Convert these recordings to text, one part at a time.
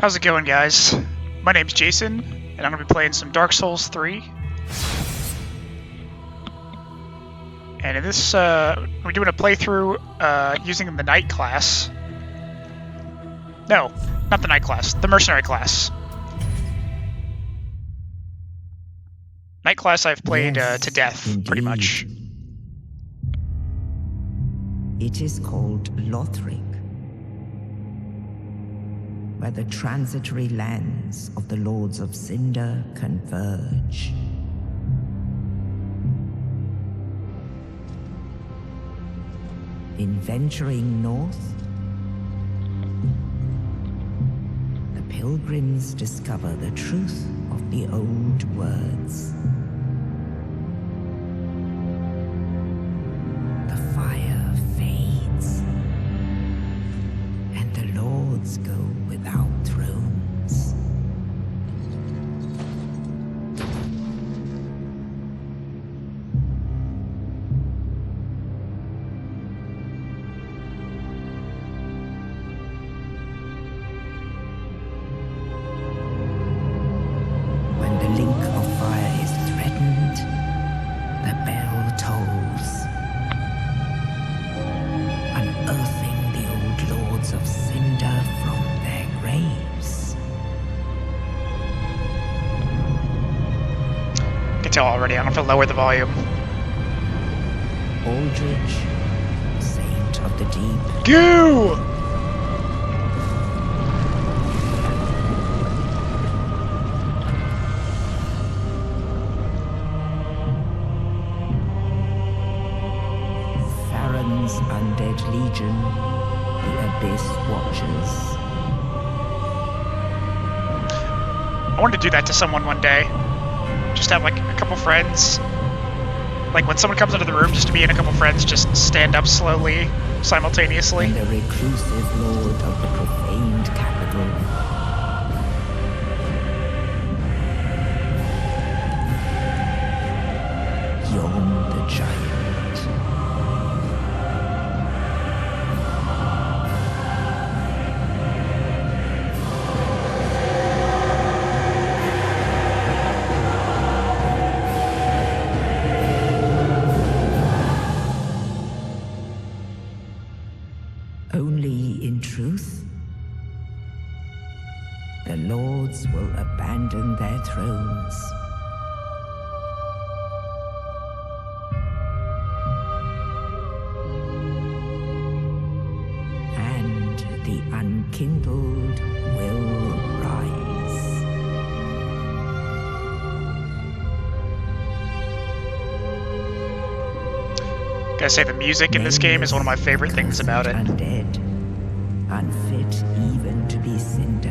How's it going, guys? My name's Jason, and I'm going to be playing some Dark Souls 3. And in this, we're doing a playthrough using the Knight class. No, not the Knight class, the Mercenary class. Knight class I've played to death, indeed. pretty much. It is called Lothric, where the transitory lands of the Lords of Cinder converge. In venturing north, the pilgrims discover the truth of the old words. The fire fades, and the lords go without thrones. When the link of fire is threatened, the bell tolls, unearthing the old lords of Cinder from their graves. You can tell already, I don't have to lower the volume. Aldrich, saint of the deep, Goo! Farron's undead legion, the Abyss Watchers. I wanted to do that to someone one day. Just have like a couple friends. Like when someone comes into the room, just to me and a couple friends just stand up slowly, simultaneously. And the reclusive lord of the profaned capital. Yon the giant. Only in truth, the lords will abandon their thrones. And the unkindled will rise. Gotta say, the music in this game is one of my favorite things about it. Undead, unfit even to be cinder.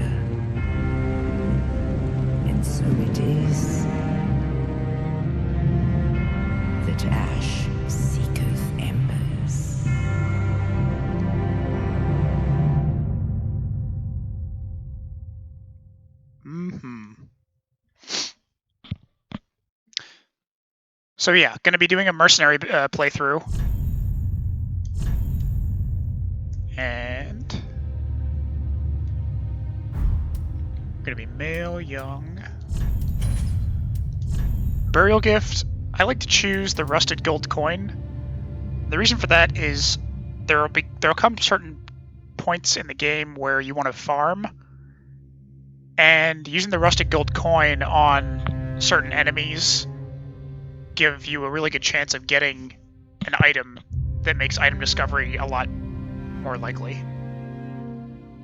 And so it is that ash seeketh embers. So yeah, gonna be doing a Mercenary playthrough. And gonna be male, young. Burial gift. I like to choose the rusted gold coin. The reason for that is there'll come certain points in the game where you want to farm, and using the rusted gold coin on certain enemies give you a really good chance of getting an item that makes item discovery a lot more likely.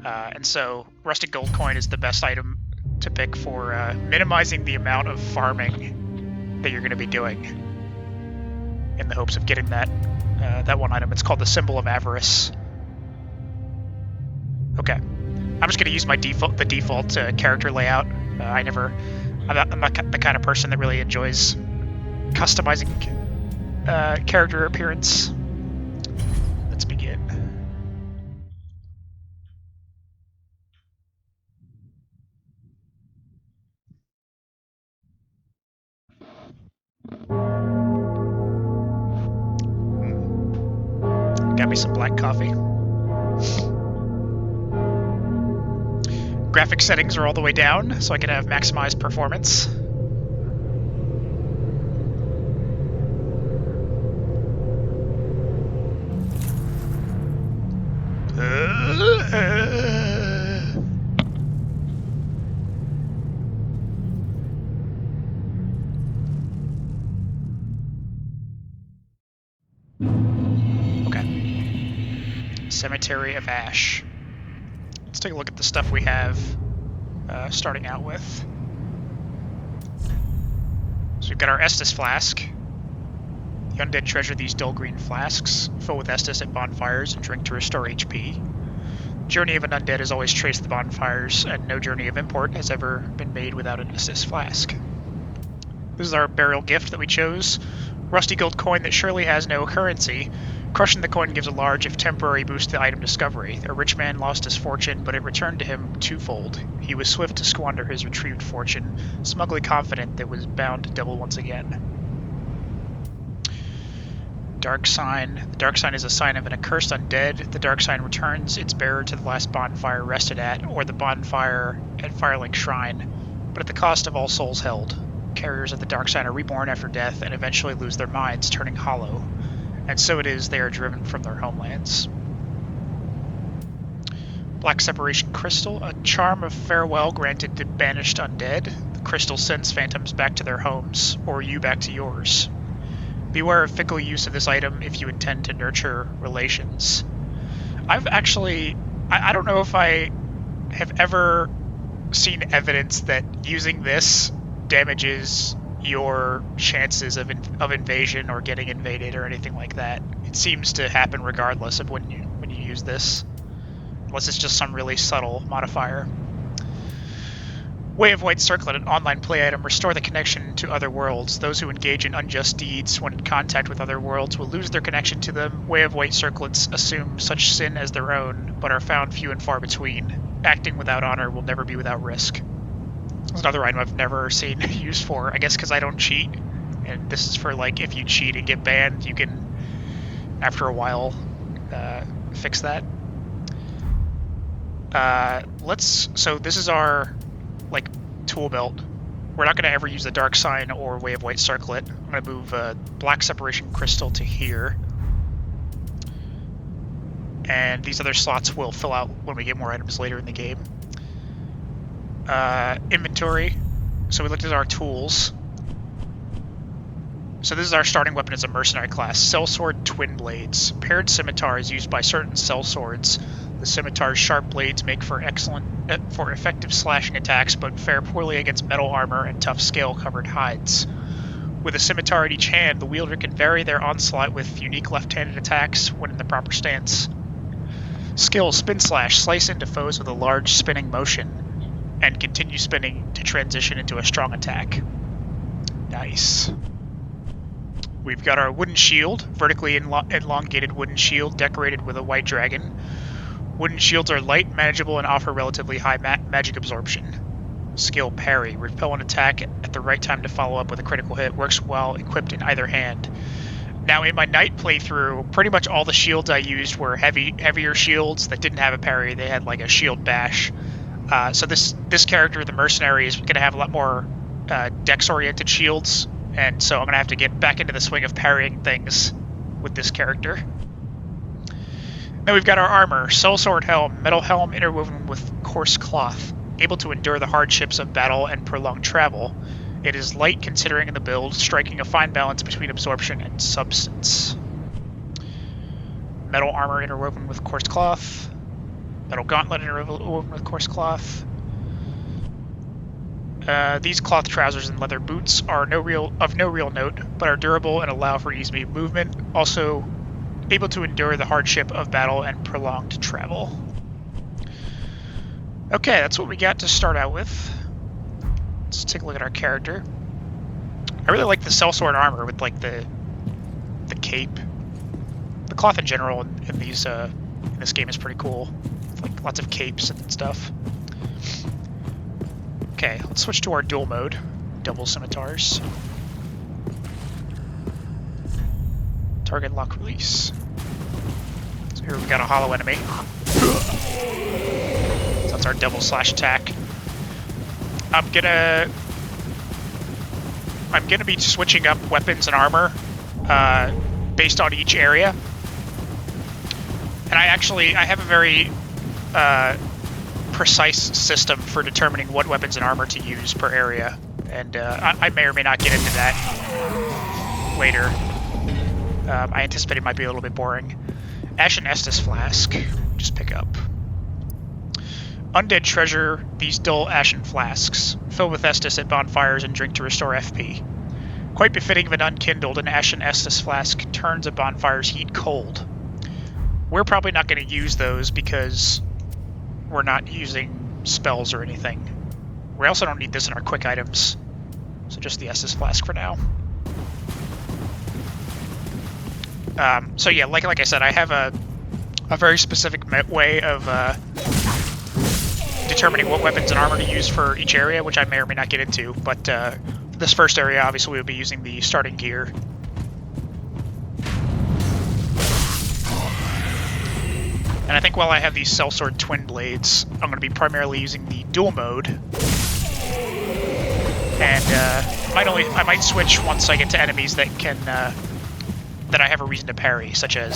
And so rusted gold coin is the best item to pick for minimizing the amount of farming that you're going to be doing in the hopes of getting that that one item. It's called the Symbol of Avarice. Okay, I'm just going to use my default character layout. I'm not the kind of person that really enjoys customizing character appearance. Let's begin. Got me some black coffee. graphic settings are all the way down, so I can have maximized performance. Okay. Cemetery of Ash. Let's take a look at the stuff we have starting out with. So we've got our Estus flask. The undead treasure these dull green flasks, fill with Estus at bonfires and drink to restore HP. Journey of an undead has always traced the bonfires, and no journey of import has ever been made without an Estus flask. This is our burial gift that we chose. Rusty gold coin that surely has no currency. Crushing the coin gives a large, if temporary, boost to item discovery. A rich man lost his fortune, but it returned to him twofold. He was swift to squander his retrieved fortune, smugly confident that it was bound to double once again. Dark Sign. The Dark Sign is a sign of an accursed undead. The Dark Sign returns its bearer to the last bonfire rested at, or the bonfire at Firelink Shrine, but at the cost of all souls held. Carriers of the Dark Sign are reborn after death and eventually lose their minds, turning hollow. And so it is they are driven from their homelands. Black Separation Crystal, a charm of farewell granted to banished undead. The crystal sends phantoms back to their homes, or you back to yours. Beware of fickle use of this item if you intend to nurture relations. I've actually... I don't know if I have ever seen evidence that using this damages your chances of invasion or getting invaded or anything like that. It seems to happen regardless of when you use this, unless it's just some really subtle modifier. Way of White Circlet, an online play item. Restore the connection to other worlds. Those who engage in unjust deeds when in contact with other worlds will lose their connection to them. Way of White Circlets assume such sin as their own, but are found few and far between. Acting without honor will never be without risk. It's another item I've never seen used for, I guess because I don't cheat, and this is for, like, if you cheat and get banned, you can, after a while, fix that. So this is our, like, tool belt. We're not going to ever use the Dark Sign or Way of White Circlet. I'm going to move Black Separation Crystal to here. And these other slots will fill out when we get more items later in the game. Inventory. So we looked at our tools. So this is our starting weapon as a mercenary class. Sellsword Twinblades. Paired scimitar is used by certain sellswords. The scimitar's sharp blades make for effective slashing attacks, but fare poorly against metal armor and tough scale-covered hides. With a scimitar in each hand, the wielder can vary their onslaught with unique left-handed attacks when in the proper stance. Skill: Spin Slash. Slice into foes with a large spinning motion, and continue spinning to transition into a strong attack. Nice. We've got our wooden shield, vertically elongated wooden shield decorated with a white dragon. Wooden shields are light, manageable, and offer relatively high magic absorption. Skill: Parry. Repel an attack at the right time to follow up with a critical hit. Works well equipped in either hand. Now, in my knight playthrough, pretty much all the shields I used were heavier shields that didn't have a parry. They had like a shield bash. So this character, the Mercenary, is going to have a lot more dex-oriented shields, and so I'm going to have to get back into the swing of parrying things with this character. Then we've got our armor. Sellsword Helm. Metal helm interwoven with coarse cloth. Able to endure the hardships of battle and prolonged travel. It is light considering the build, striking a fine balance between absorption and substance. Metal armor interwoven with coarse cloth. Metal gauntlet interwoven with coarse cloth. These cloth trousers and leather boots are of no real note, but are durable and allow for easy movement. Also able to endure the hardship of battle and prolonged travel. Okay, that's what we got to start out with. Let's take a look at our character. I really like the sellsword armor with like the cape. The cloth in general in this game is pretty cool. Like lots of capes and stuff. Okay, let's switch to our dual mode. Double scimitars. Target lock release. So here we've got a hollow enemy. So that's our double slash attack. I'm gonna be switching up weapons and armor based on each area. And I have a very precise system for determining what weapons and armor to use per area. And I may or may not get into that later. I anticipate it might be a little bit boring. Ashen Estus Flask, just pick up. Undead Treasure, these dull ashen flasks. Fill with Estus at bonfires and drink to restore FP. Quite befitting of an unkindled, an Ashen Estus Flask turns a bonfire's heat cold. We're probably not going to use those because we're not using spells or anything. We also don't need this in our quick items. So just the Estus Flask for now. So yeah, like I said, I have a very specific way of determining what weapons and armor to use for each area, which I may or may not get into. But this first area, obviously, we'll be using the starting gear. And I think while I have these Sellsword Twinblades, I'm going to be primarily using the dual mode. And I might switch once I get to enemies that can that I have a reason to parry, such as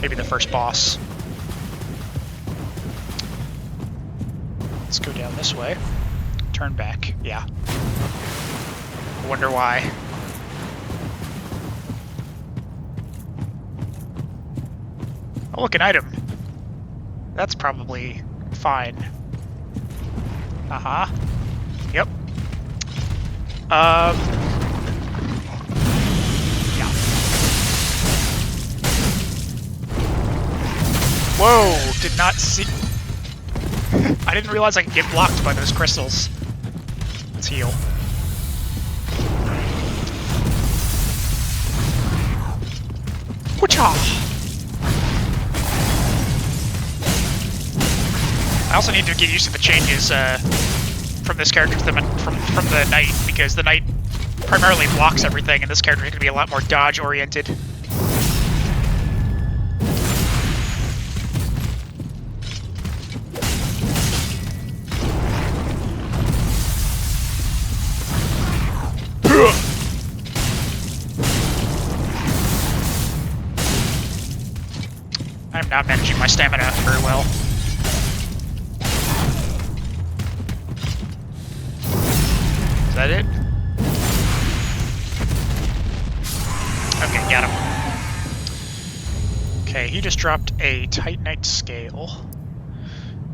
maybe the first boss. Let's go down this way. Turn back. Yeah. I wonder why. Oh, look, an item. That's probably fine. Uh-huh. Yep. Yeah. Whoa, did not see... I didn't realize I could get blocked by those crystals. Let's heal. Whatcha? I also need to get used to the changes from this character to the from the knight, because the knight primarily blocks everything, and this character is going to be a lot more dodge oriented. I'm not managing my stamina very well. Is that it? Okay, got him. Okay, he just dropped a Titanite scale.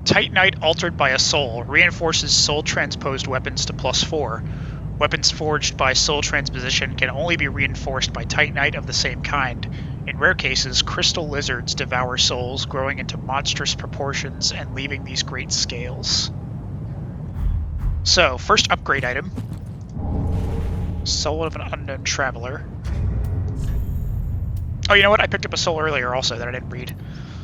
Titanite altered by a soul reinforces soul transposed weapons to +4. Weapons forged by soul transposition can only be reinforced by Titanite of the same kind. In rare cases, crystal lizards devour souls, growing into monstrous proportions and leaving these great scales. So, first upgrade item. Soul of an Unknown Traveler. Oh, you know what? I picked up a soul earlier also that I didn't read.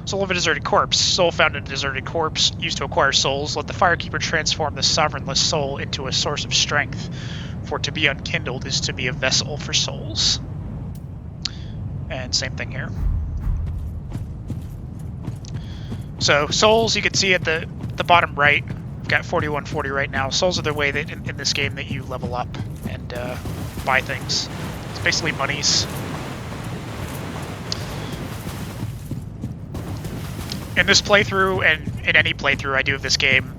Soul of a Deserted Corpse. Soul found in a deserted corpse, used to acquire souls. Let the Firekeeper transform the sovereignless soul into a source of strength. For to be unkindled is to be a vessel for souls. And same thing here. So, souls, you can see at the bottom right, I've got 4140 right now. Souls are the way that in this game that you level up and buy things. It's basically monies. In this playthrough, and in any playthrough I do of this game,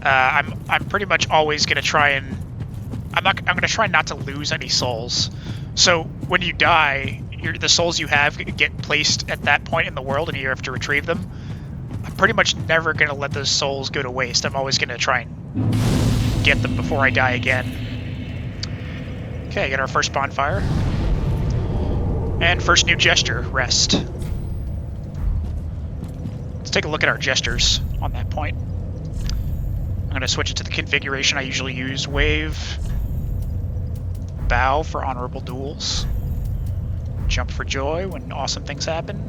I'm pretty much always going to try and... I'm going to try not to lose any souls. So, when you die, the souls you have get placed at that point in the world and you have to retrieve them. I'm pretty much never going to let those souls go to waste. I'm always going to try and get them before I die again. Okay, get our first bonfire. And first new gesture, rest. Let's take a look at our gestures on that point. I'm going to switch it to the configuration I usually use. Wave. Bow for honorable duels. Jump for joy when awesome things happen.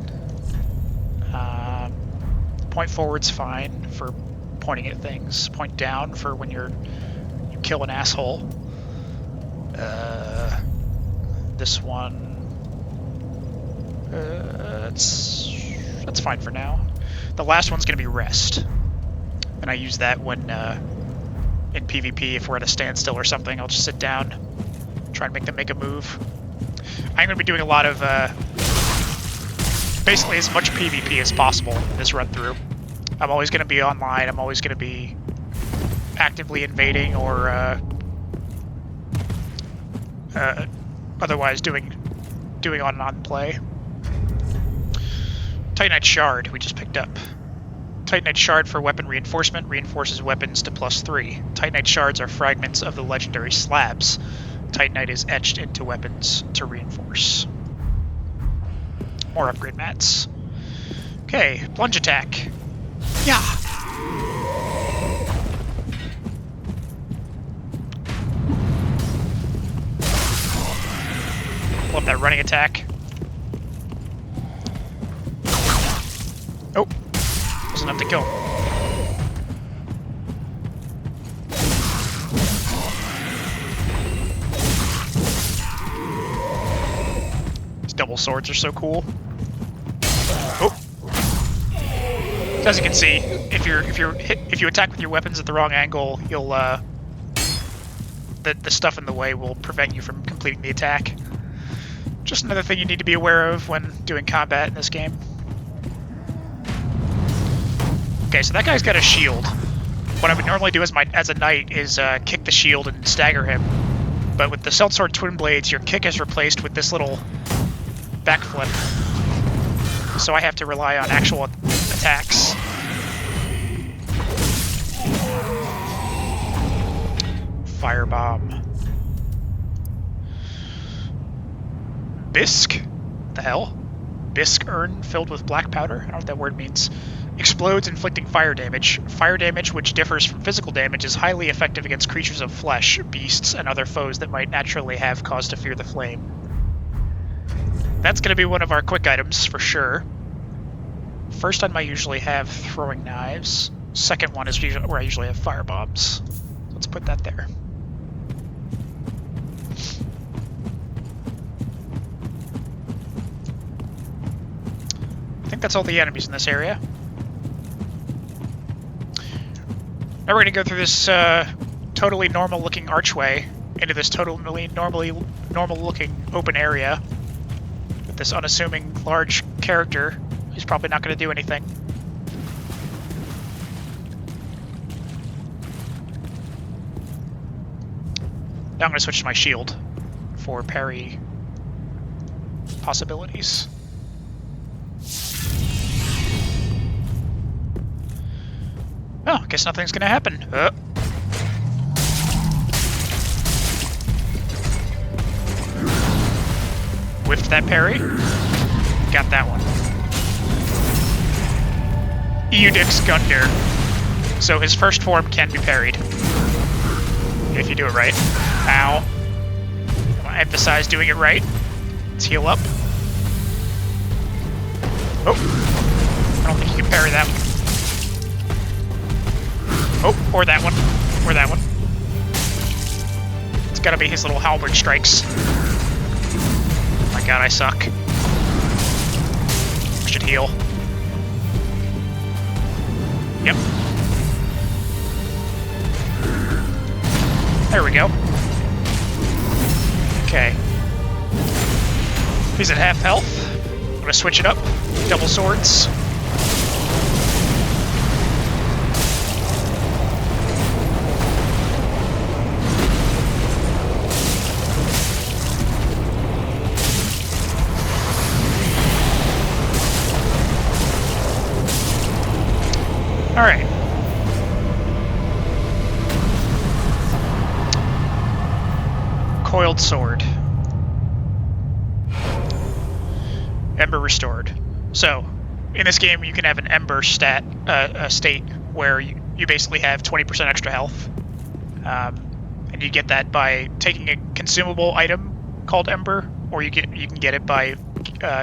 Point forward's fine for pointing at things. Point down for when you kill an asshole. This one, that's fine for now. The last one's gonna be rest. And I use that when in PvP, if we're at a standstill or something, I'll just sit down, try and make them make a move. I'm going to be doing a lot of basically as much PvP as possible in this run-through. I'm always going to be online, I'm always going to be actively invading or otherwise doing on play. Titanite Shard we just picked up. Titanite Shard for weapon reinforcement reinforces weapons to +3. Titanite Shards are fragments of the legendary slabs. Titanite is etched into weapons to reinforce. More upgrade mats. Okay, plunge attack. Yeah! Love that running attack. Oh, wasn't enough to kill. These double swords are so cool. Oh, so as you can see, if you attack with your weapons at the wrong angle, you'll the stuff in the way will prevent you from completing the attack. Just another thing you need to be aware of when doing combat in this game. Okay, so that guy's got a shield. What I would normally do as a knight is kick the shield and stagger him. But with the Sellsword Twinblades, your kick is replaced with this little backflip. So I have to rely on actual attacks. Firebomb. Bisque? What the hell? Bisque urn filled with black powder? I don't know what that word means. Explodes, inflicting fire damage. Fire damage, which differs from physical damage, is highly effective against creatures of flesh, beasts, and other foes that might naturally have cause to fear the flame. That's going to be one of our quick items, for sure. First item I usually have throwing knives. Second one is where I usually have fire bombs. Let's put that there. I think that's all the enemies in this area. Now we're going to go through this totally normal-looking archway into this totally normal-looking open area with this unassuming large character who's probably not going to do anything. Now I'm going to switch to my shield for parry possibilities. Oh, I guess nothing's gonna happen. Whiffed that parry. Got that one. Eudix Gundar. So his first form can be parried. If you do it right. Ow. I want to emphasize doing it right. Let's heal up. Oh. I don't think you can parry that one. Oh, or that one. Or that one. It's gotta be his little halberd strikes. Oh my god, I suck. I should heal. Yep. There we go. Okay. He's at half health. I'm gonna switch it up. Double swords. Alright. Coiled sword. Ember restored. So, in this game you can have an ember state where you basically have 20% extra health. And you get that by taking a consumable item called ember, or you can get it by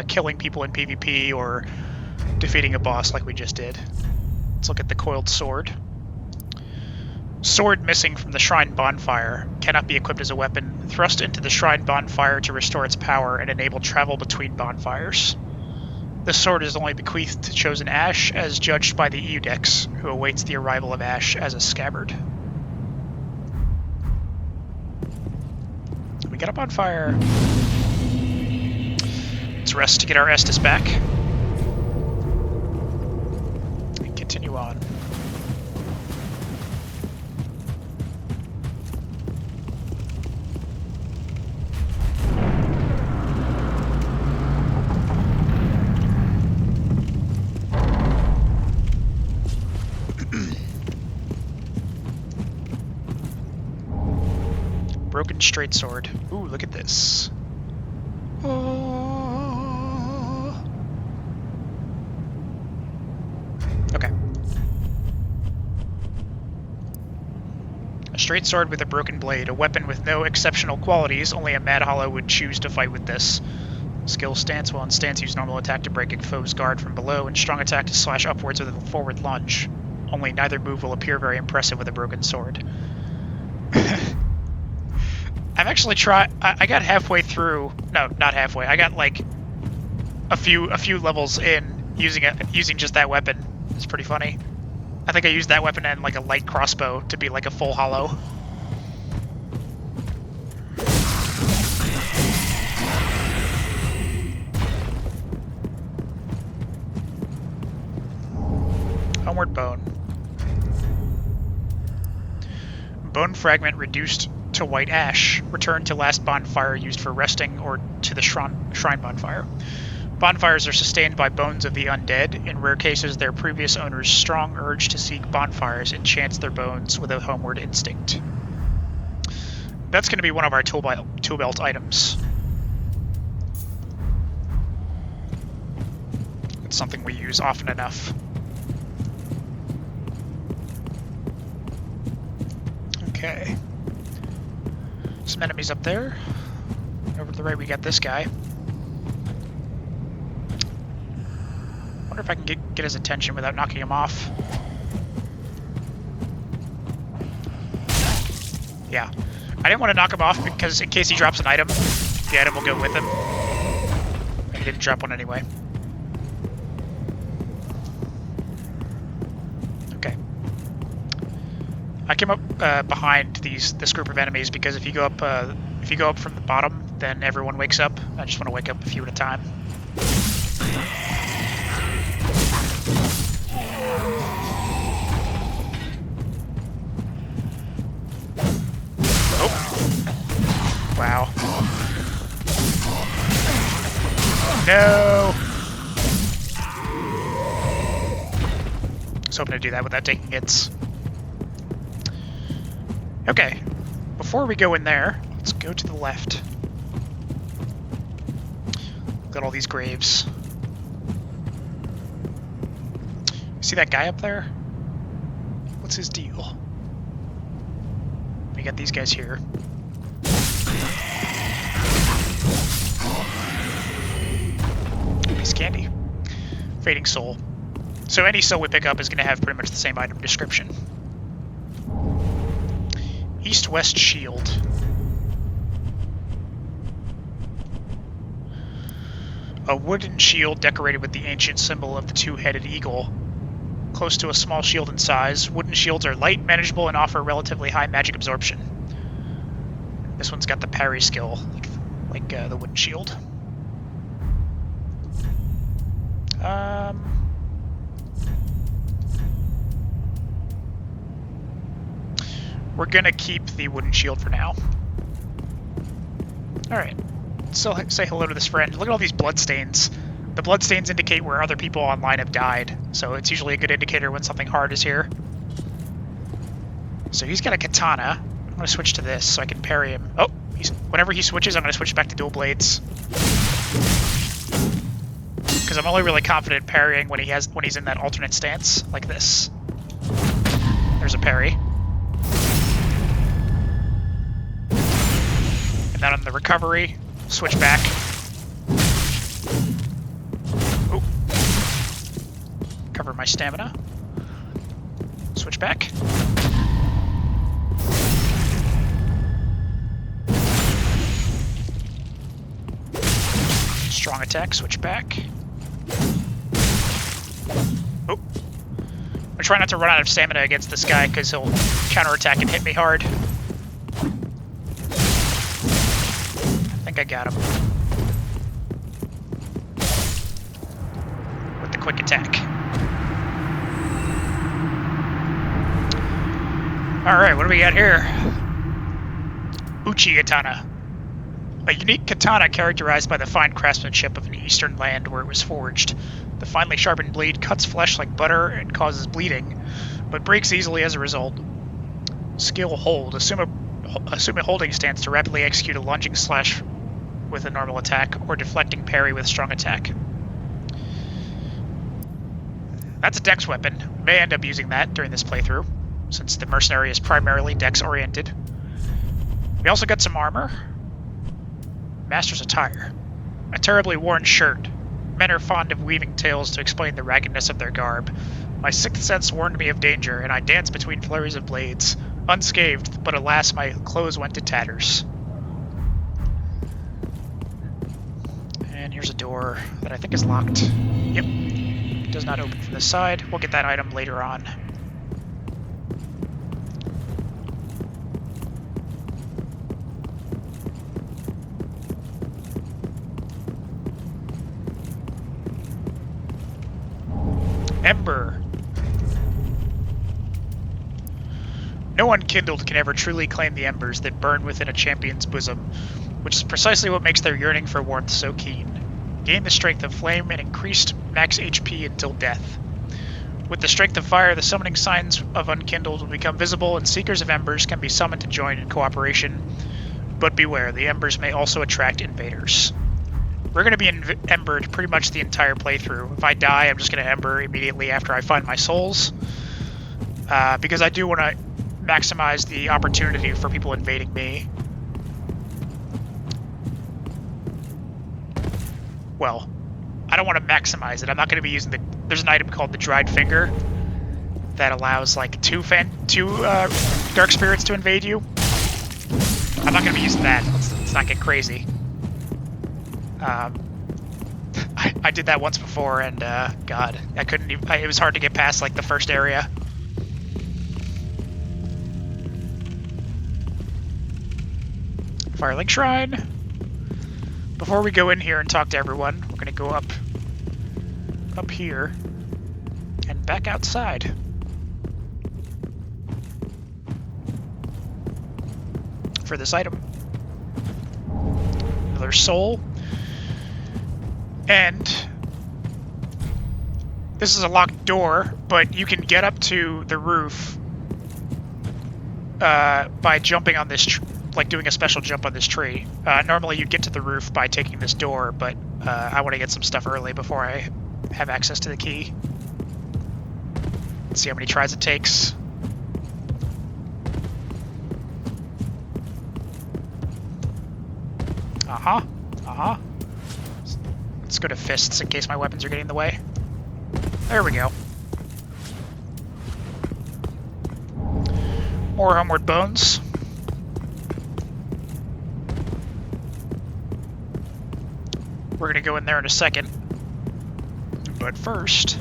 killing people in PvP or defeating a boss like we just did. Let's look at the coiled sword. Sword missing from the shrine bonfire. Cannot be equipped as a weapon. Thrust into the shrine bonfire to restore its power and enable travel between bonfires. The sword is only bequeathed to chosen Ash, as judged by the Eudex, who awaits the arrival of Ash as a scabbard. We got a bonfire. Let's rest to get our Estus back. And continue on. Broken straight sword. Ooh, look at this. Oh. Okay. A straight sword with a broken blade, a weapon with no exceptional qualities, only a Mad Hollow would choose to fight with this. Skill stance, while in stance use normal attack to break a foe's guard from below, and strong attack to slash upwards with a forward lunge. Only neither move will appear very impressive with a broken sword. I've actually tried. I got halfway through. No, not halfway. I got like a few levels in using just that weapon. It's pretty funny. I think I used that weapon and like a light crossbow to be like a full hollow. Homeward bone. Bone fragment reduced to white ash. Return to last bonfire used for resting or to the shrine bonfire. Bonfires are sustained by bones of the undead. In rare cases, their previous owner's strong urge to seek bonfires enchants their bones with a homeward instinct. That's going to be one of our tool belt items. It's something we use often enough. Okay. Some enemies up there. Over to the right, we got this guy. Wonder if I can get his attention without knocking him off. Yeah. I didn't want to knock him off because in case he drops an item, the item will go with him. And he didn't drop one anyway. Okay. I came up behind this group of enemies because if you go up from the bottom, then everyone wakes up. I just want to wake up a few at a time. Oh! Wow! No! I was hoping to do that without taking hits. Okay, before we go in there, let's go to the left. Look at all these graves. See that guy up there? What's his deal? We got these guys here. Piece of candy. Fading soul. So any soul we pick up is going to have pretty much the same item description. East-west shield. A wooden shield decorated with the ancient symbol of the two-headed eagle. Close to a small shield in size, wooden shields are light, manageable, and offer relatively high magic absorption. This one's got the parry skill, like the wooden shield. We're gonna keep the wooden shield for now. Alright, so say hello to this friend. Look at all these bloodstains. The bloodstains indicate where other people online have died, so it's usually a good indicator when something hard is here. So he's got a katana. I'm gonna switch to this so I can parry him. Oh, whenever he switches, I'm gonna switch back to dual blades. Because I'm only really confident parrying when he's in that alternate stance, like this. There's a parry. And then on the recovery, switch back. Oh. Cover my stamina. Switch back. Strong attack, switch back. Oh. I try not to run out of stamina against this guy, because he'll counterattack and hit me hard. I think I got him. With the quick attack. Alright, what do we got here? Uchi Katana. A unique katana characterized by the fine craftsmanship of an eastern land where it was forged. The finely sharpened blade cuts flesh like butter and causes bleeding, but breaks easily as a result. Skill hold. Assume a holding stance to rapidly execute a lunging slash with a normal attack, or deflecting parry with strong attack. That's a dex weapon. May end up using that during this playthrough, since the Mercenary is primarily dex-oriented. We also got some armor. Master's attire. A terribly worn shirt. Men are fond of weaving tales to explain the raggedness of their garb. My sixth sense warned me of danger, and I danced between flurries of blades. Unscathed, but alas, my clothes went to tatters. And here's a door that I think is locked. Yep. It does not open from this side. We'll get that item later on. Ember. No unkindled can ever truly claim the embers that burn within a champion's bosom, which is precisely what makes their yearning for warmth so keen. Gain the strength of flame and increased max HP until death. With the strength of fire, the summoning signs of unkindled will become visible, and seekers of embers can be summoned to join in cooperation. But beware, the embers may also attract invaders. We're going to be embered pretty much the entire playthrough. If I die, I'm just going to ember immediately after I find my souls. Because I do want to maximize the opportunity for people invading me. Well, I don't want to maximize it. I'm not going to be using the... There's an item called the Dried Finger that allows like two Dark Spirits to invade you. I'm not going to be using that. Let's not get crazy. I did that once before, and God, I couldn't even... it was hard to get past like the first area. Firelink Shrine. Before we go in here and talk to everyone, we're gonna go up here and back outside. For this item. Another soul. And this is a locked door, but you can get up to the roof by jumping on this, like doing a special jump on this tree. Normally you'd get to the roof by taking this door, but I want to get some stuff early before I have access to the key. Let's see how many tries it takes. Let's go to fists in case my weapons are getting in the way. There we go. More homeward bones. We're gonna go in there in a second. But first...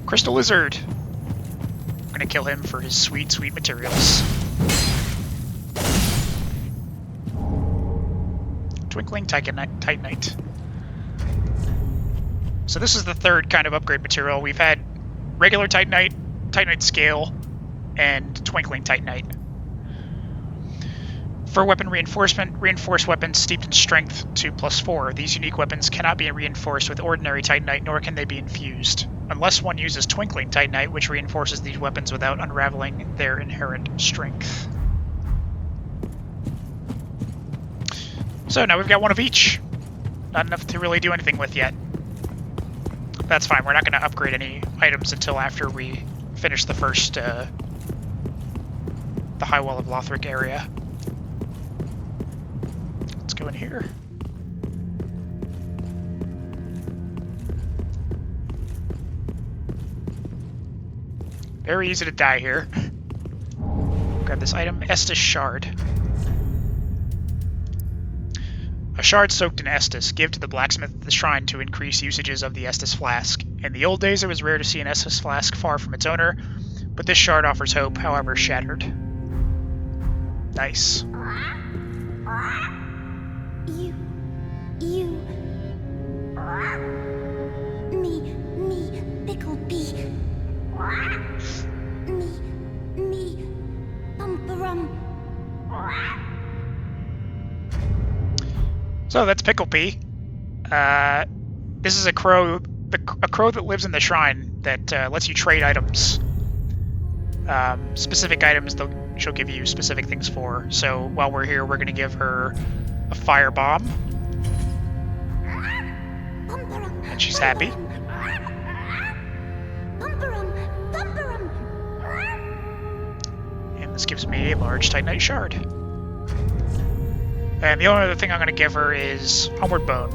Crystal Lizard! I'm gonna kill him for his sweet, sweet materials. Twinkling Titanite. So this is the third kind of upgrade material. We've had regular Titanite, Titanite Scale, and Twinkling Titanite. For weapon reinforcement, reinforced weapons steeped in strength 2+4. These unique weapons cannot be reinforced with ordinary Titanite, nor can they be infused, unless one uses Twinkling Titanite, which reinforces these weapons without unraveling their inherent strength. So now we've got one of each. Not enough to really do anything with yet. That's fine, we're not going to upgrade any items until after we finish the first, the High Wall of Lothric area. Let's go in here. Very easy to die here. Grab this item, Estus Shard. A shard soaked in Estus. Give to the blacksmith at the shrine to increase usages of the Estus flask. In the old days, it was rare to see an Estus flask far from its owner, but this shard offers hope, however shattered. Nice. Me, pickle pea. Me, bumperum. So that's Pickle Pea. This is a crow, a crow that lives in the shrine that lets you trade items. Specific items that she'll give you specific things for. So while we're here, we're going to give her a fire bomb. And she's happy. And this gives me a large Titanite shard. And the only other thing I'm going to give her is Homeward Bone.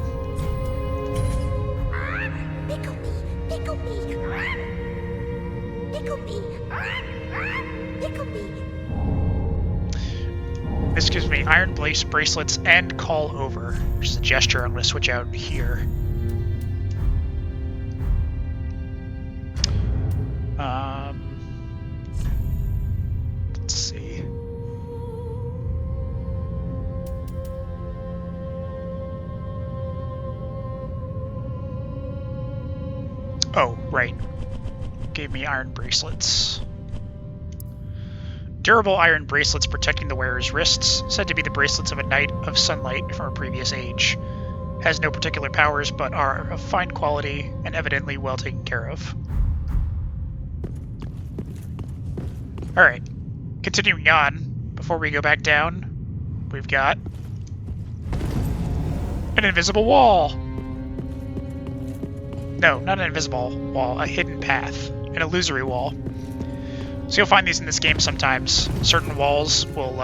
This gives me Iron Bracelets and Call Over, which is a gesture I'm going to switch out here. Let's see. Oh, right. Gave me Iron Bracelets. Durable iron bracelets protecting the wearer's wrists, said to be the bracelets of a knight of sunlight from a previous age. Has no particular powers, but are of fine quality and evidently well taken care of. Alright, continuing on, before we go back down, we've got an invisible wall. No, not an invisible wall, a hidden path, an illusory wall. So you'll find these in this game sometimes. Certain walls will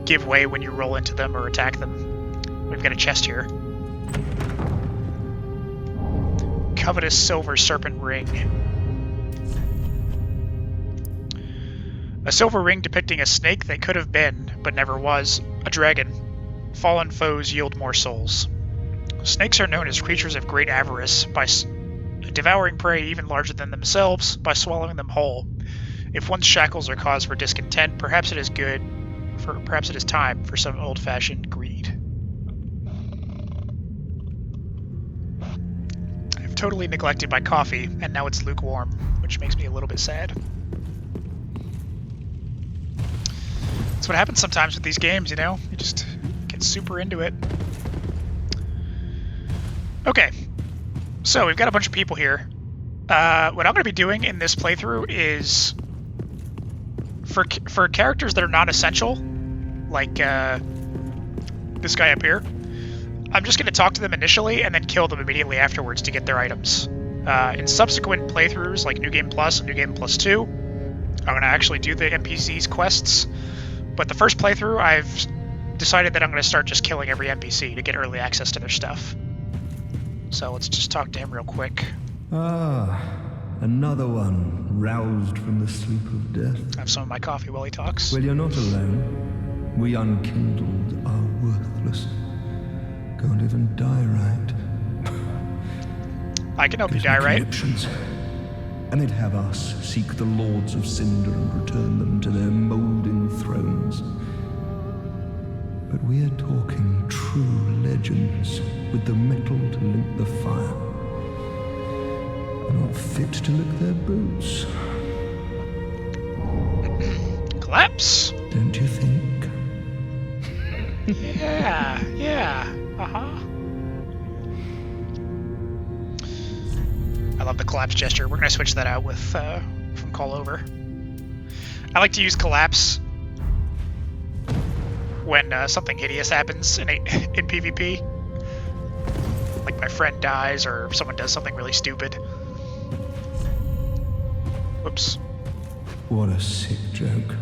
give way when you roll into them or attack them. We've got a chest here. Covetous Silver Serpent Ring. A silver ring depicting a snake that could have been, but never was, a dragon. Fallen foes yield more souls. Snakes are known as creatures of great avarice, by devouring prey even larger than themselves, by swallowing them whole. If one's shackles are cause for discontent, perhaps it is time for some old-fashioned greed. I've totally neglected my coffee, and now it's lukewarm, which makes me a little bit sad. That's what happens sometimes with these games, you know? You just get super into it. Okay, so we've got a bunch of people here. What I'm going to be doing in this playthrough is, for characters that are not essential, like this guy up here, I'm just going to talk to them initially and then kill them immediately afterwards to get their items. In subsequent playthroughs, like New Game Plus and New Game Plus 2, I'm going to actually do the NPC's quests. But the first playthrough, I've decided that I'm going to start just killing every NPC to get early access to their stuff. So let's just talk to him real quick. Ah, another one roused from the sleep of death. Have some of my coffee while he talks. Well, you're not alone. We unkindled are worthless. Can't even die right. I can help you die right. And they'd have us seek the Lords of Cinder and return them to their moulding thrones. But we're talking true legends with the metal to link the fire. Not fit to lick their boots. Collapse! Don't you think? Yeah, uh-huh. I love the collapse gesture. We're going to switch that out with from Call Over. I like to use collapse when something hideous happens in PvP. Like my friend dies or someone does something really stupid. Whoops. What a sick joke.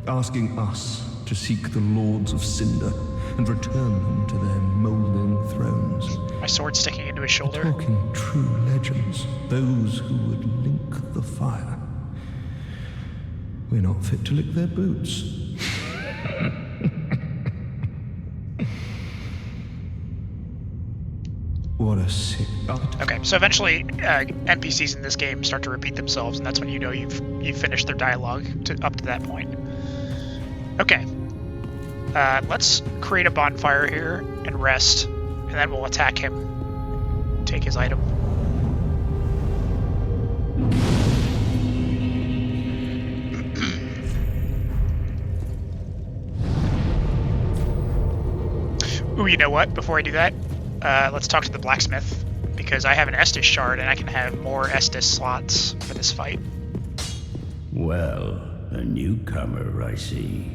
Asking us to seek the Lords of Cinder and return them to their moulding thrones. My sword sticking into his shoulder. Talking true legends, those who would link the fire. We're not fit to lick their boots. What a sick... Okay, so eventually NPCs in this game start to repeat themselves, and that's when you know you've finished their dialogue up to that point. Okay. Let's create a bonfire here and rest, and then we'll attack him. Take his item. Ooh, you know what? Before I do that, let's talk to the blacksmith, because I have an Estus shard and I can have more Estus slots for this fight. Well, a newcomer, I see.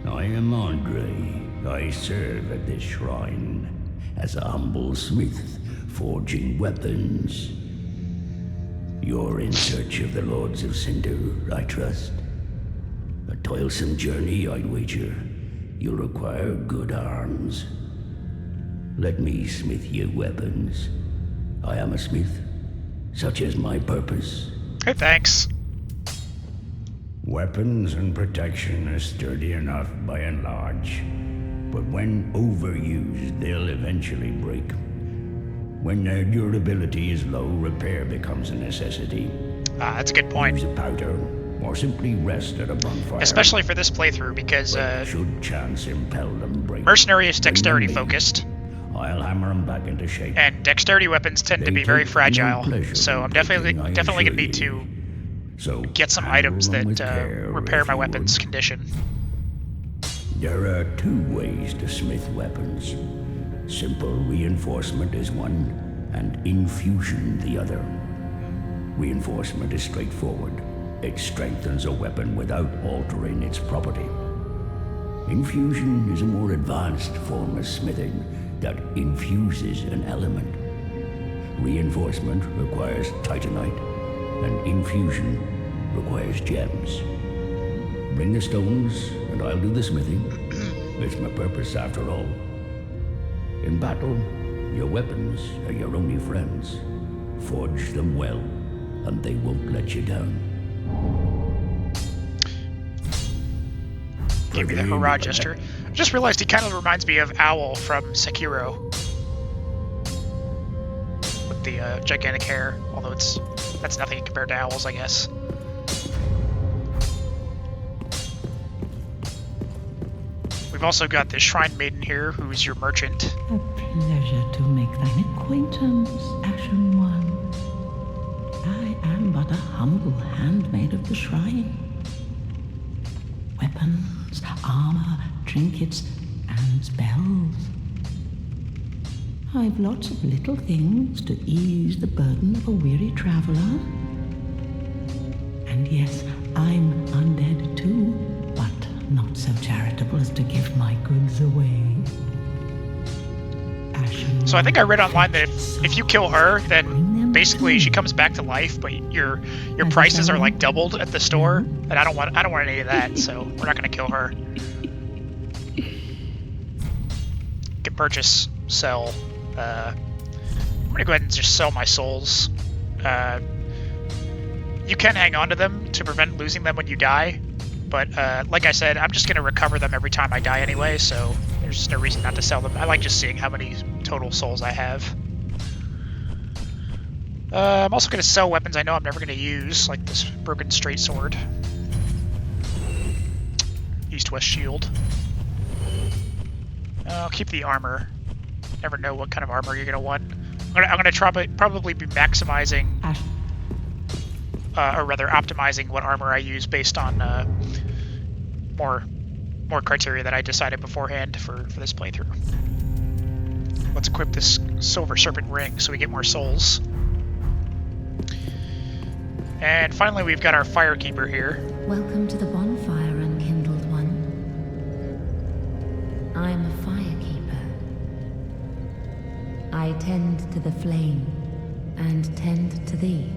I am Andre. I serve at this shrine as a humble smith, forging weapons. You're in search of the Lords of Cinder, I trust. A toilsome journey, I'd wager. You'll require good arms. Let me smith you weapons. I am a smith, such is my purpose. Hey, thanks. Weapons and protection are sturdy enough by and large, but when overused, they'll eventually break. When their durability is low, repair becomes a necessity. That's a good point. Use a powder, or simply rest at a bonfire. Especially for this playthrough, because should chance impel them break, Mercenary is dexterity focused. I'll hammer them back into shape. And dexterity weapons tend to be very fragile, so I'm definitely gonna need to get some items that repair my weapon's condition. There are two ways to smith weapons. Simple reinforcement is one, and infusion the other. Reinforcement is straightforward. It strengthens a weapon without altering its property. Infusion is a more advanced form of smithing that infuses an element. Reinforcement requires titanite, and infusion requires gems. Bring the stones, and I'll do the smithing. It's my purpose, after all. In battle, your weapons are your only friends. Forge them well, and they won't let you down. Give me the hurrah gesture. I just realized he kind of reminds me of Owl from Sekiro. With the gigantic hair, although that's nothing compared to owls, I guess. We've also got this Shrine Maiden here, who's your merchant. A pleasure to make thine acquaintance, Ashen One. I am but a humble handmaid of the shrine. Weapons, armor, trinkets, and spells. I've lots of little things to ease the burden of a weary traveler. And yes, I'm undead too, but not so charitable as to give my goods away. Ashen So I think I read online that if you kill her, then basically she comes back to life, but your prices are like doubled at the store, and I don't want any of that, so we're not gonna kill her. Can purchase, sell. I'm gonna go ahead and just sell my souls. You can hang on to them to prevent losing them when you die, but like I said, I'm just gonna recover them every time I die anyway, so there's no reason not to sell them. I like just seeing how many total souls I have. I'm also going to sell weapons I know I'm never going to use, like this broken straight sword. East-west shield. I'll keep the armor. Never know what kind of armor you're going to want. I'm going to probably be maximizing, or rather optimizing what armor I use based on more criteria that I decided beforehand for this playthrough. Let's equip this Silver Serpent ring so we get more souls. And finally, we've got our Firekeeper here. Welcome to the bonfire, unkindled one. I'm a firekeeper. I tend to the flame and tend to thee.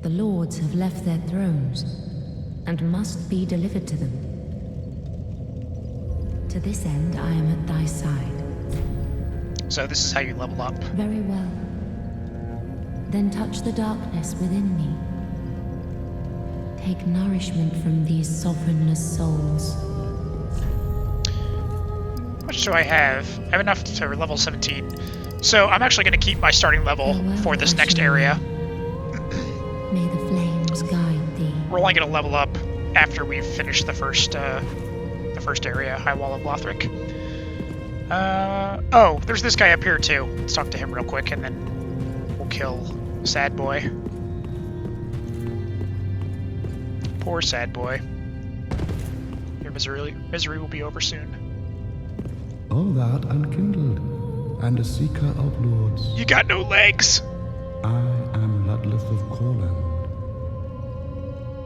The lords have left their thrones and must be delivered to them. To this end, I am at thy side. So this is how you level up. Very well. Then touch the darkness within me. take nourishment from these sovereignless souls. How much do I have? I have enough to level 17. So I'm actually going to keep my starting level Farewell, for this next Ashen area. One. May the flames guide thee. We're only going to level up after we've finished the first area, High Wall of Lothric. Oh, there's this guy up here too. Let's talk to him real quick, and then we'll kill Sad Boy. Poor Sad Boy. Your misery will be over soon. All that unkindled, and a seeker of lords. You got no legs! I am Ludleth of Corland.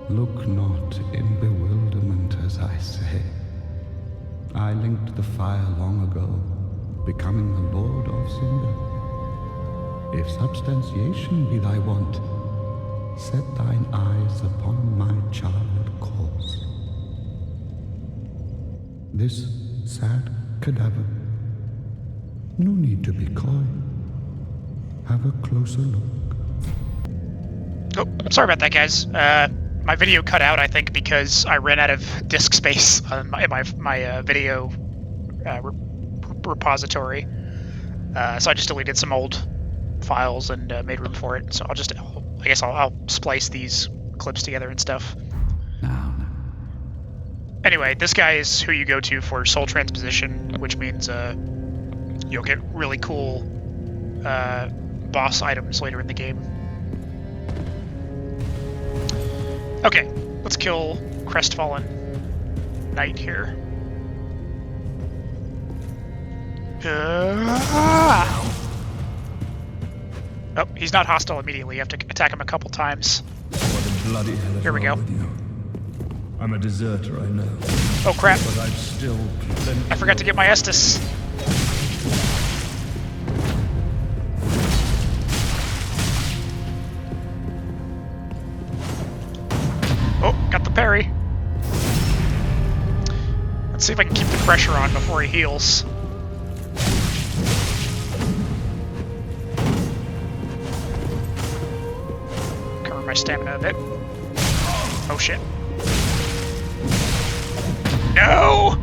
Look not in bewilderment as I say. I linked the fire long ago, becoming the Lord of Cinder. If substantiation be thy want, set thine eyes upon my charred corpse. This sad cadaver. No need to be coy. Have a closer look. Oh, sorry about that, guys. My video cut out, I think, because I ran out of disk space on my video repository. So I just deleted some old files and made room for it. So I guess I'll splice these clips together and stuff. Now. Anyway, this guy is who you go to for soul transposition, which means you'll get really cool boss items later in the game. Okay, let's kill Crestfallen Knight here. Oh, he's not hostile immediately. You have to attack him a couple times. What a bloody hell is Here we wrong go. with you? I'm a deserter, I know. Oh crap! But I've still I forgot to get my Estus. Oh, got the parry. Let's see if I can keep the pressure on before he heals. Cover my stamina a bit. Oh shit. No!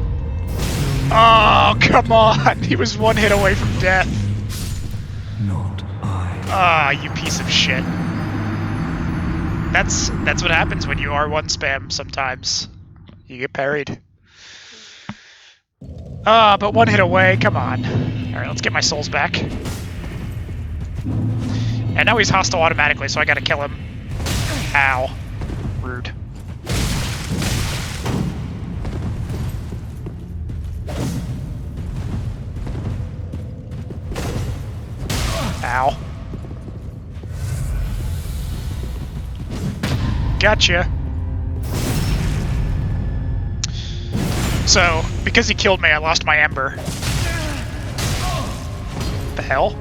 Oh, come on! He was one hit away from death. not I. Ah, you piece of shit. That's what happens when you R1 spam sometimes. You get parried. Ah, but one hit away, come on. Alright, let's get my souls back. And now he's hostile automatically, so I gotta kill him. Ow. Rude. Ow. Gotcha. So, because he killed me, I lost my Ember. The hell?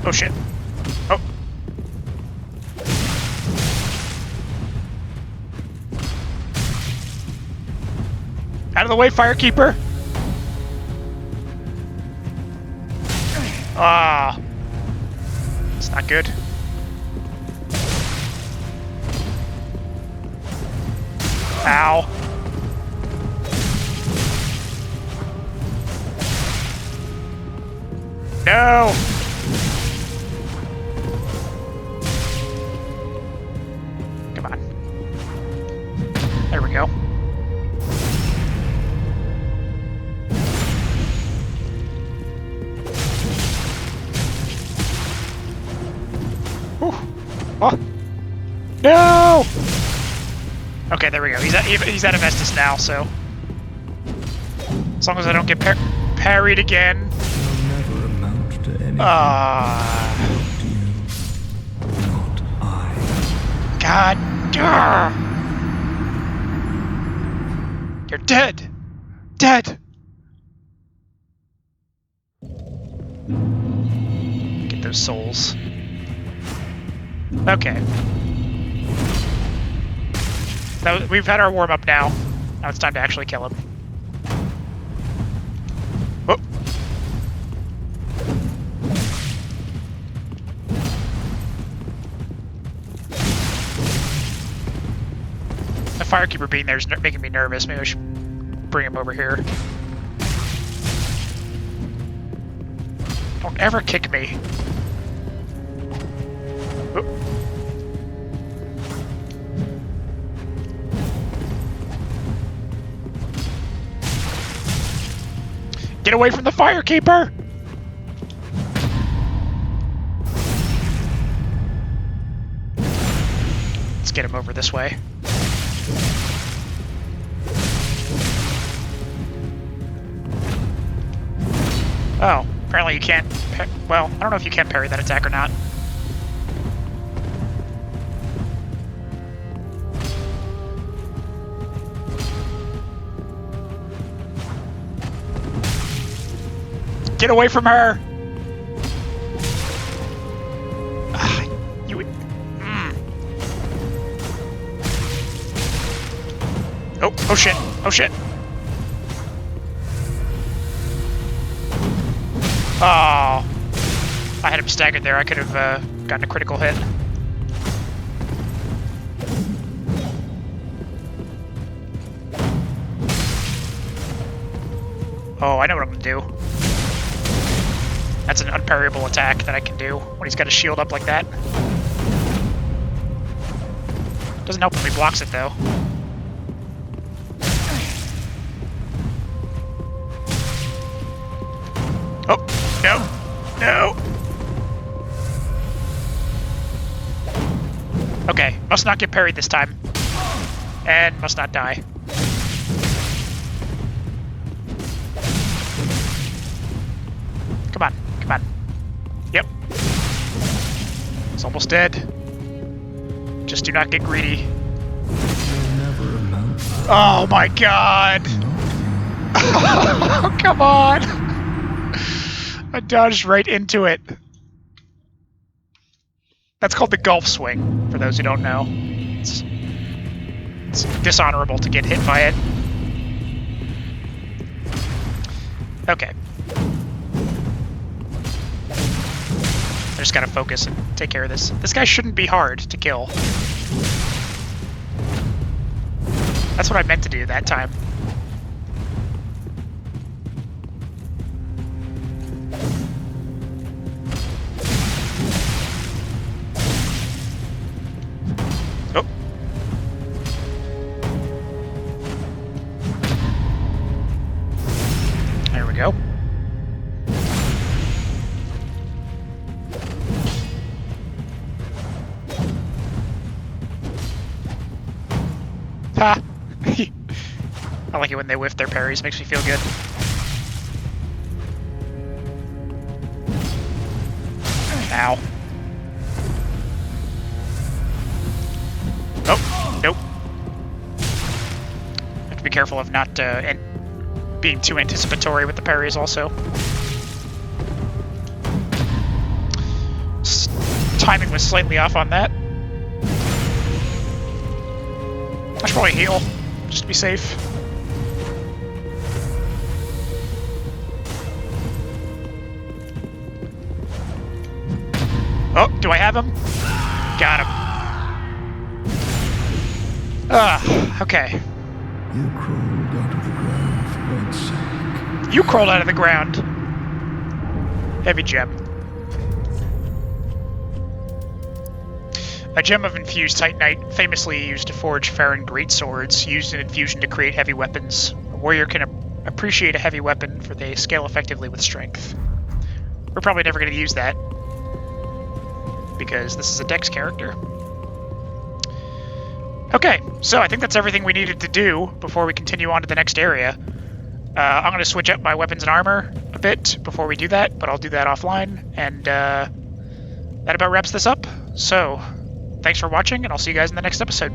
Oh shit. Oh. Out of the way, Firekeeper! Ah. It's not good. Ow. No! Come on. There we go. Whew. Oh. No! Okay, there we go. He's out of Estus now, so... As long as I don't get parried again. I'll never amount to anything. Ah. Not I. God. Grr. You're dead. Dead. Get those souls. Okay. We've had our warm-up now. Now it's time to actually kill him. Firekeeper being there is making me nervous. Maybe I should bring him over here. Don't ever kick me. Oop. Get away from the Firekeeper! Let's get him over this way. Oh, apparently you can't... Well, I don't know if you can parry that attack or not. Get away from her! Oh shit, oh shit. Oh, I had him staggered there. I could have gotten a critical hit. Oh, I know what I'm gonna do. That's an unparryable attack that I can do when he's got his shield up like that. Doesn't help when he blocks it though. Oh, no, no. Okay, must not get parried this time. And must not die. Come on, come on. Yep. It's almost dead. Just do not get greedy. Oh my god! Oh, come on! I dodged right into it. That's called the golf swing, for those who don't know. It's dishonorable to get hit by it. Okay. I just gotta focus and take care of this. This guy shouldn't be hard to kill. That's what I meant to do that time. Oh. There we go. Ha! I like it when they whiff their parries, makes me feel good. Ow. Oh, nope. Have to be careful of not being too anticipatory with the parries also. Timing was slightly off on that. I should probably heal, just to be safe. Oh, do I have him? Got him. Okay. You crawled out of the ground for God's sake. You crawled out of the ground. Heavy gem. A gem of infused titanite, famously used to forge Farron greatswords, used in infusion to create heavy weapons. A warrior can appreciate a heavy weapon, for they scale effectively with strength. We're probably never going to use that, because this is a Dex character. Okay, so I think that's everything we needed to do before we continue on to the next area. I'm going to switch up my weapons and armor a bit before we do that, but I'll do that offline, and that about wraps this up. So, thanks for watching, and I'll see you guys in the next episode.